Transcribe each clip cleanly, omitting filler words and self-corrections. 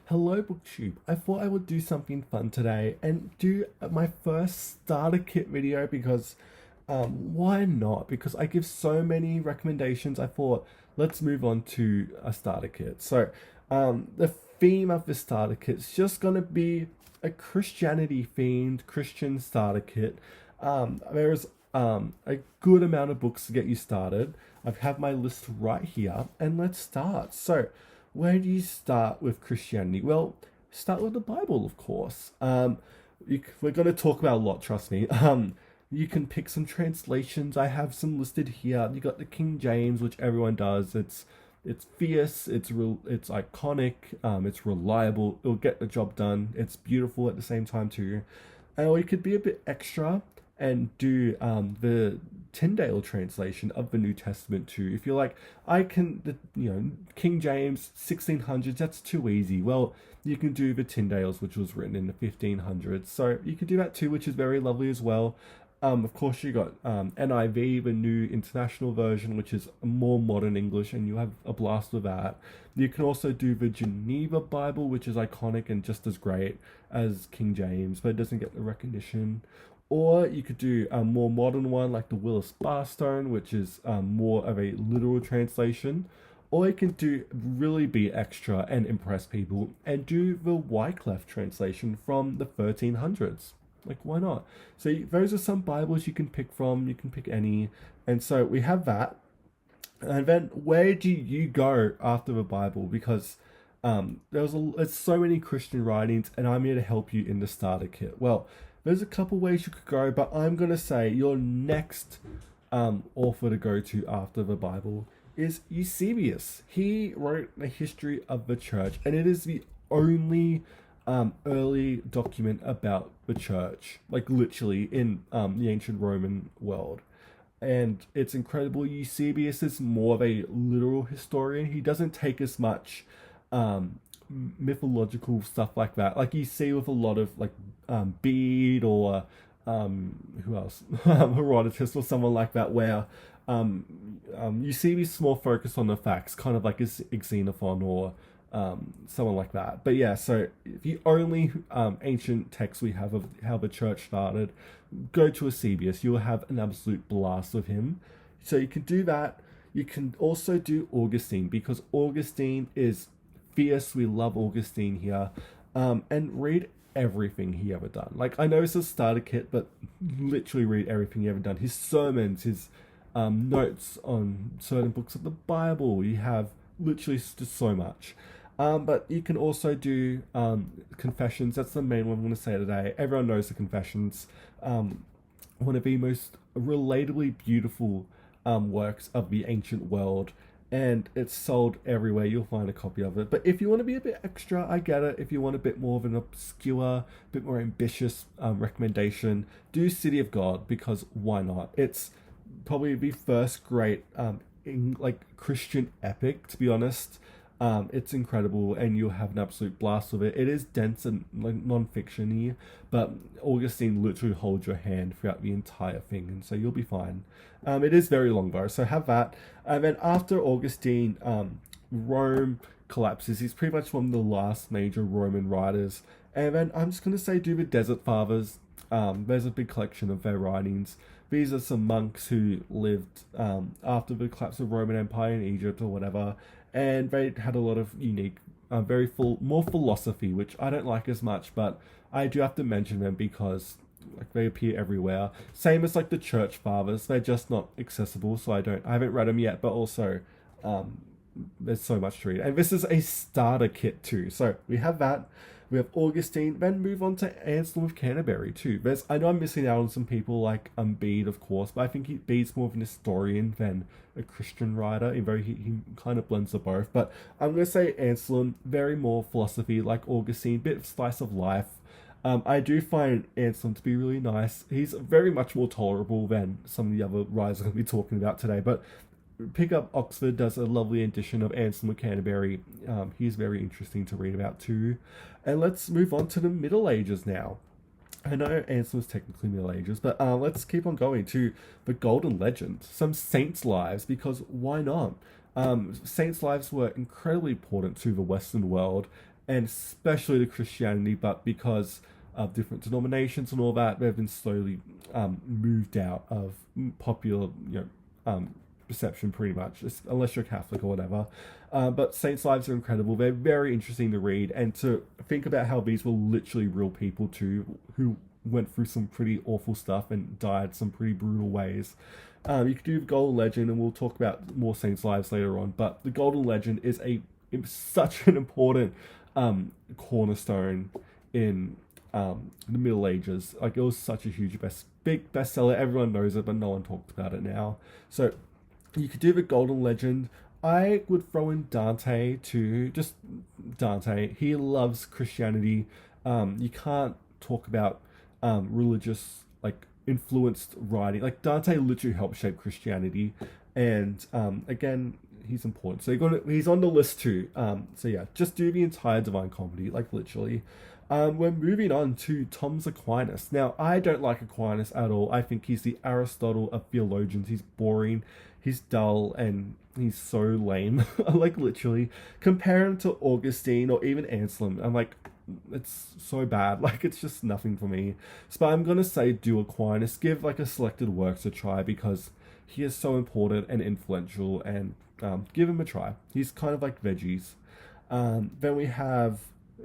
Hello, BookTube. I thought I would do something fun today and do my first starter kit video because why not? Because I give so many recommendations, I thought let's move on to a starter kit. So, the theme of the starter kit is just going to be a Christianity themed Christian starter kit. There's a good amount of books to get you started. I have my list right here, and let's start. So, where do you start with Christianity? Well, start with the Bible, of course. We're going to talk about a lot, trust me. You can pick some translations. I have some listed here. You got the King James, which everyone does. It's fierce. It's iconic. It's reliable. It'll get the job done. It's beautiful at the same time too. Or you could be a bit extra and do the Tyndale translation of the New Testament too. If you're like, King James 1600s, that's too easy. Well, you can do the Tyndales, which was written in the 1500s. So you can do that too, which is very lovely as well. Of course, you got NIV, the New International Version, which is more modern English, and you have a blast with that. You can also do the Geneva Bible, which is iconic and just as great as King James, but it doesn't get the recognition. Or you could do a more modern one like the Willis Barnstone, which is more of a literal translation. Or you can do really be extra and impress people and do the Wycliffe translation from the 1300s. Like, why not? So those are some Bibles you can pick from. You can pick any. And so we have that. And then where do you go after the Bible? Because there's so many Christian writings, and I'm here to help you in the starter kit. Well, there's a couple ways you could go, but I'm going to say your next author to go to after the Bible is Eusebius. He wrote a history of the church, and it is the only early document about the church, like literally in the ancient Roman world. And it's incredible. Eusebius is more of a literal historian. He doesn't take as much mythological stuff like that, like you see with a lot of like Bede or who else, Herodotus or someone like that, where Eusebius is more focused on the facts, kind of like a Xenophon or someone like that. But yeah, so the only ancient text we have of how the church started, go to Eusebius. You'll have an absolute blast with him. So you can do that. You can also do Augustine, because Augustine is fierce. We love Augustine here. And read everything he ever done. Like, I know it's a starter kit, but literally read everything he ever done. His sermons, his notes on certain books of the Bible. You have literally just so much. But you can also do Confessions. That's the main one I'm going to say today. Everyone knows the Confessions. One of the most relatably beautiful works of the ancient world. And it's sold everywhere. You'll find a copy of it. But if you want to be a bit extra, I get it. If you want a bit more of an obscure, bit more ambitious recommendation, do City of God, because why not? It's probably the first great Christian epic, to be honest. It's incredible, and you'll have an absolute blast with it. It is dense and like non-fiction-y, but Augustine literally holds your hand throughout the entire thing, and so you'll be fine. It is very long though, so have that. And then after Augustine, Rome collapses. He's pretty much one of the last major Roman writers. And then I'm just going to say do the Desert Fathers. There's a big collection of their writings. These are some monks who lived after the collapse of the Roman Empire in Egypt or whatever, and they had a lot of unique, more philosophy, which I don't like as much, but I do have to mention them because like they appear everywhere. Same as like the Church Fathers, they're just not accessible, so I haven't read them yet, but also there's so much to read. And this is a starter kit too, so we have that. We have Augustine, then move on to Anselm of Canterbury too. I know I'm missing out on some people like Bede, of course, but I think Bede's more of an historian than a Christian writer, even though he kind of blends the both. But I'm going to say Anselm, very more philosophy like Augustine, bit of slice of life. I do find Anselm to be really nice. He's very much more tolerable than some of the other writers I'm going to be talking about today, but pick up Oxford does a lovely edition of Anselm of Canterbury. He's very interesting to read about too. And let's move on to the Middle Ages now. I know Anselm is technically Middle Ages, but let's keep on going to the Golden Legend, some saints' lives, because why not? Saints' lives were incredibly important to the Western world, and especially to Christianity, but because of different denominations and all that, they've been slowly moved out of popular, perception pretty much, unless you're Catholic or whatever. But Saints' lives are incredible. They're very interesting to read and to think about how these were literally real people too, who went through some pretty awful stuff and died some pretty brutal ways. You could do the Golden Legend, and we'll talk about more Saints' lives later on, but the Golden Legend is such an important cornerstone in the Middle Ages. Like, it was such a huge big bestseller. Everyone knows it, but no one talks about it now. So you could do the Golden Legend. I would throw in Dante too. Just Dante. He loves Christianity. You can't talk about religious, like, influenced writing. Like, Dante literally helped shape Christianity, and again, he's important. So he's on the list too. So yeah, just do the entire Divine Comedy, like, literally. We're moving on to Thomas Aquinas. Now, I don't like Aquinas at all. I think he's the Aristotle of theologians. He's boring, he's dull, and he's so lame. Like, literally. Compare him to Augustine or even Anselm. I'm like, it's so bad. Like, it's just nothing for me. So I'm going to say do Aquinas. Give, like, a selected works a try, because he is so important and influential, and give him a try. He's kind of like veggies. Then we have...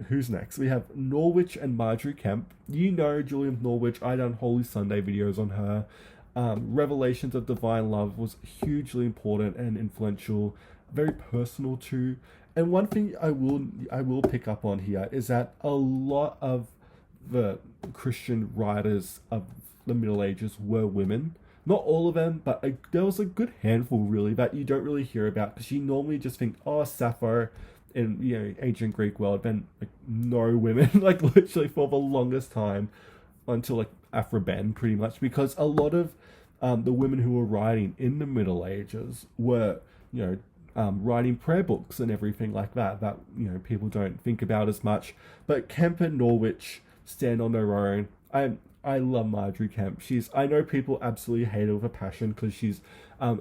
Who's next? We have Norwich and Margery Kempe. You know Julian Norwich. I done Holy Sunday videos on her. Revelations of Divine Love was hugely important and influential, very personal too. And one thing I will pick up on here is that a lot of the Christian writers of the Middle Ages were women. Not all of them, but there was a good handful really that you don't really hear about, because you normally just think, oh, Sappho. In ancient Greek world, been like no women, like, literally for the longest time, until like Afro-Ben, pretty much, because a lot of the women who were writing in the Middle Ages were writing prayer books and everything like that people don't think about as much. But Kempe and Norwich stand on their own. I love Margery Kempe. I know people absolutely hate her with a passion, because she's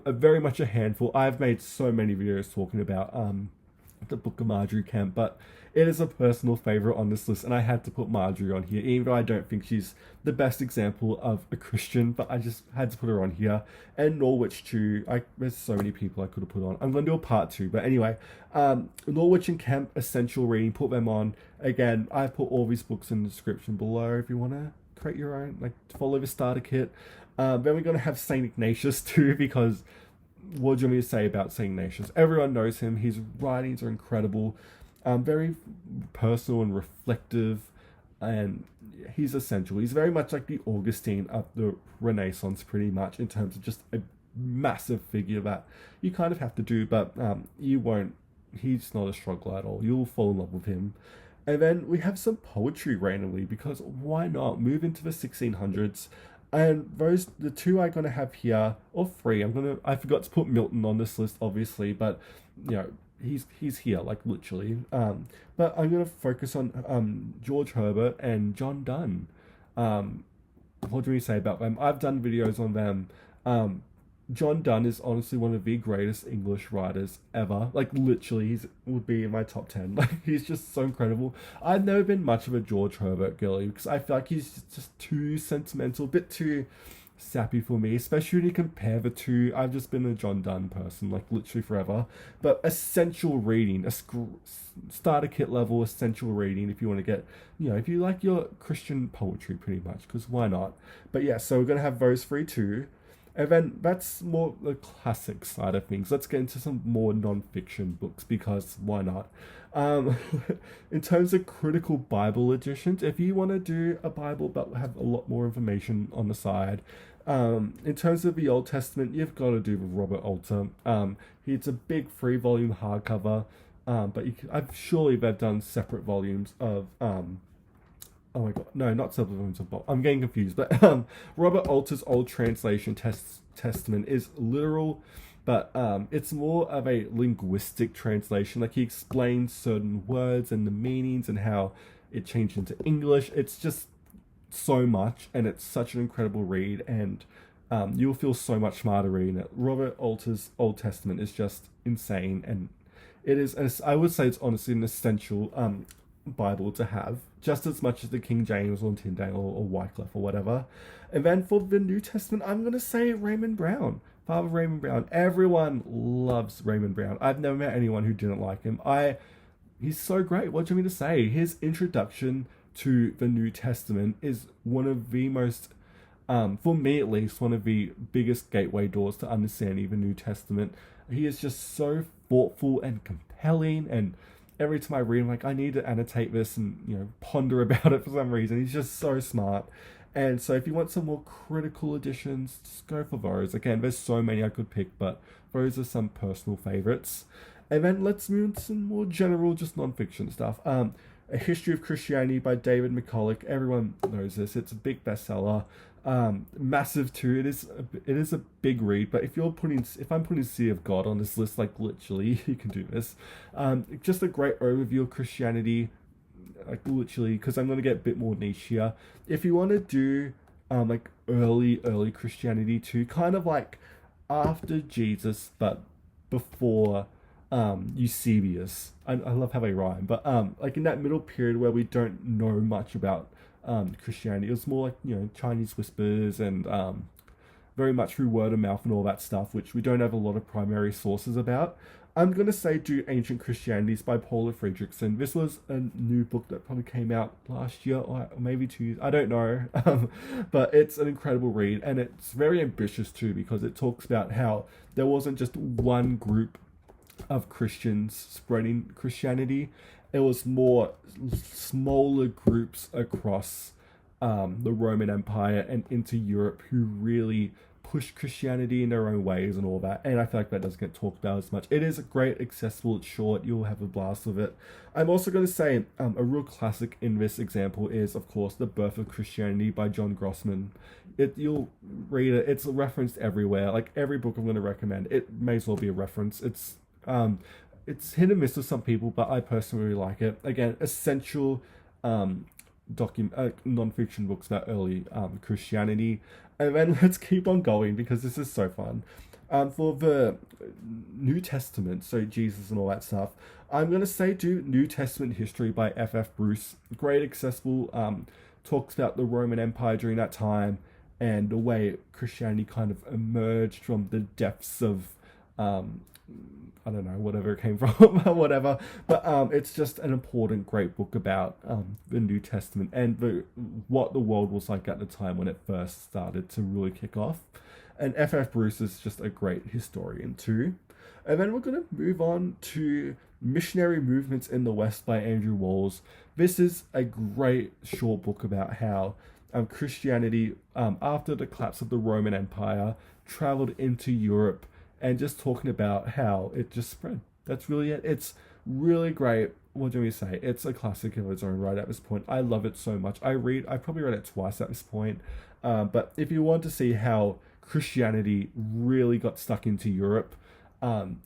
very much a handful. I've made so many videos talking about the book of Margery Kempe, but it is a personal favorite on this list, and I had to put Margery on here, even though I don't think she's the best example of a Christian, but I just had to put her on here. And Norwich too. There's so many people I could have put on. I'm going to do a part 2, but anyway, Norwich and Kempe, essential reading, put them on. Again, I put all these books in the description below if you want to create your own, like, follow the starter kit. Then we're going to have Saint Ignatius too, because what do you want me to say about St. Ignatius? Everyone knows him. His writings are incredible, very personal and reflective, and he's essential. He's very much like the Augustine of the Renaissance, pretty much, in terms of just a massive figure that you kind of have to do, but you won't. He's not a struggler at all. You'll fall in love with him. And then we have some poetry randomly, because why not? Move into the 1600s. And the two I'm gonna have here, or three. I forgot to put Milton on this list, obviously, but he's here, like, literally. But I'm gonna focus on George Herbert and John Donne. What do we say about them? I've done videos on them. John Donne is honestly one of the greatest English writers ever. Like, literally, he would be in my top 10. Like, he's just so incredible. I've never been much of a George Herbert girly, because I feel like he's just too sentimental, a bit too sappy for me, especially when you compare the two. I've just been a John Donne person, like, literally forever. But essential reading, a starter kit level essential reading, if you want to get, if you like your Christian poetry, pretty much, because why not? But yeah, so we're going to have those three too. And then that's more the classic side of things. Let's get into some more non-fiction books, because why not? In terms of critical Bible editions, if you want to do a Bible but have a lot more information on the side, in terms of the Old Testament, you've got to do with Robert Alter. It's a big 3-volume hardcover, but I'm surely they've done separate volumes of... Oh my god, no, not separate volumes of... I'm getting confused, but Robert Alter's Old Translation Testament is literal, but it's more of a linguistic translation. Like, he explains certain words and the meanings and how it changed into English. It's just so much, and it's such an incredible read, and you'll feel so much smarter reading it. Robert Alter's Old Testament is just insane, and it is, I would say it's honestly an essential Bible to have, just as much as the King James or Tyndale or Wycliffe or whatever. And then for the New Testament, I'm going to say Raymond Brown. Father Raymond Brown. Everyone loves Raymond Brown. I've never met anyone who didn't like him. He's so great. What do you mean to say? His introduction to the New Testament is one of the most, for me at least, one of the biggest gateway doors to understanding the New Testament. He is just so thoughtful and compelling, and every time I read him, like, I need to annotate this and, ponder about it for some reason. He's just so smart. And so if you want some more critical editions, just go for those. Again, there's so many I could pick, but those are some personal favorites. And then let's move to some more general, just non-fiction stuff. A History of Christianity by David Macculloch. Everyone knows this. It's a big bestseller. Massive too. It is a big read, but if I'm putting City of God on this list, like literally, you can do this. Just a great overview of Christianity, like literally, because I'm going to get a bit more niche here. If you want to do like early Christianity too, kind of like after Jesus, but before Eusebius. I love how they rhyme, but like in that middle period where we don't know much about Christianity, it was more like Chinese whispers and very much through word of mouth and all that stuff, which we don't have a lot of primary sources about. I'm going to say do Ancient Christianities by Paula Fredriksen. This was a new book that probably came out last year or maybe 2 years. I don't know. But it's an incredible read, and it's very ambitious too, because it talks about how there wasn't just one group of Christians spreading Christianity. It was more smaller groups across the Roman Empire and into Europe who really pushed Christianity in their own ways and all that. And I feel like that doesn't get talked about as much. It is great, accessible, it's short, you'll have a blast with it. I'm also going to say a real classic in this example is, of course, The Birth of Christianity by John Grossman. You'll read it, it's referenced everywhere. Like every book I'm going to recommend, it may as well be a reference. It's hit and miss with some people, but I personally really like it. Again, essential non-fiction books about early Christianity. And then let's keep on going, because this is so fun. For the New Testament, so Jesus and all that stuff, I'm going to say do New Testament History by F.F. Bruce. Great, accessible, talks about the Roman Empire during that time and the way Christianity kind of emerged from the depths of I don't know, whatever it came from, whatever. But it's just an important, great book about the New Testament and what the world was like at the time when it first started to really kick off. And F.F. Bruce is just a great historian too. And then we're going to move on to Missionary Movements in the West by Andrew Walls. This is a great short book about how Christianity, after the collapse of the Roman Empire, traveled into Europe, and just talking about how it just spread. That's really it. It's really great. What do we say? It's a classic of its own right at this point. I love it so much. I probably read it twice at this point. But if you want to see how Christianity really got stuck into Europe,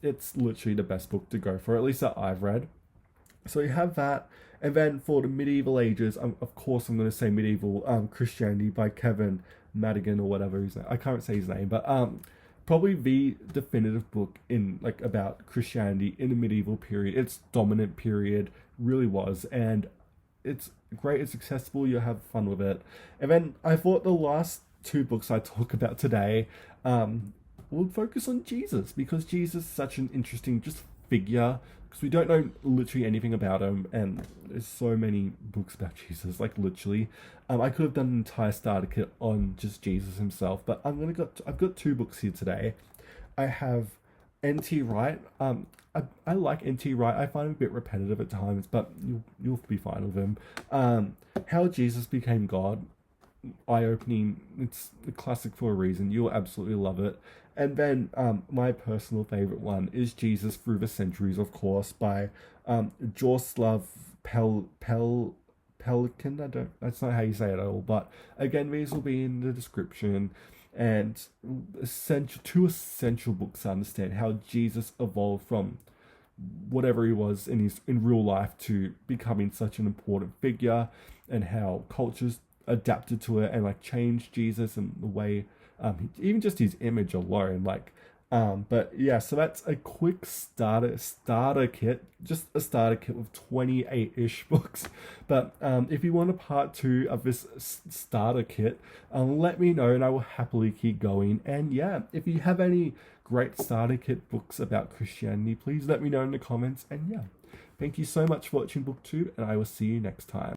it's literally the best book to go for, at least that I've read. So you have that. And then for the medieval ages, of course I'm going to say Medieval Christianity by Kevin Madigan or whatever his name. I can't say his name, but probably the definitive book in about Christianity in the medieval period. Its dominant period really was, and it's great, it's accessible, you'll have fun with it. And then I thought the last two books I talk about today will focus on Jesus, because Jesus is such an interesting just figure, because we don't know literally anything about him, and there's so many books about Jesus, like literally. I could have done an entire starter kit on just Jesus himself, but I've got two books here today. I have N.T. Wright. I like N.T. Wright. I find him a bit repetitive at times, but you'll be fine with him. How Jesus Became God. Eye-opening. It's a classic for a reason. You'll absolutely love it. And then my personal favorite one is Jesus Through the Centuries, of course, by Jorslav Pelikan. That's not how you say it at all. But again, these will be in the description. And two essential books to understand how Jesus evolved from whatever he was in real life to becoming such an important figure, and how cultures adapted to it and changed Jesus and the way even just his image alone. But yeah, so that's a quick starter kit, just a starter kit with 28-ish books. But if you want a part two of this starter kit, let me know and I will happily keep going. And yeah, if you have any great starter kit books about Christianity, please let me know in the comments. And yeah, thank you so much for watching BookTube, and I will see you next time.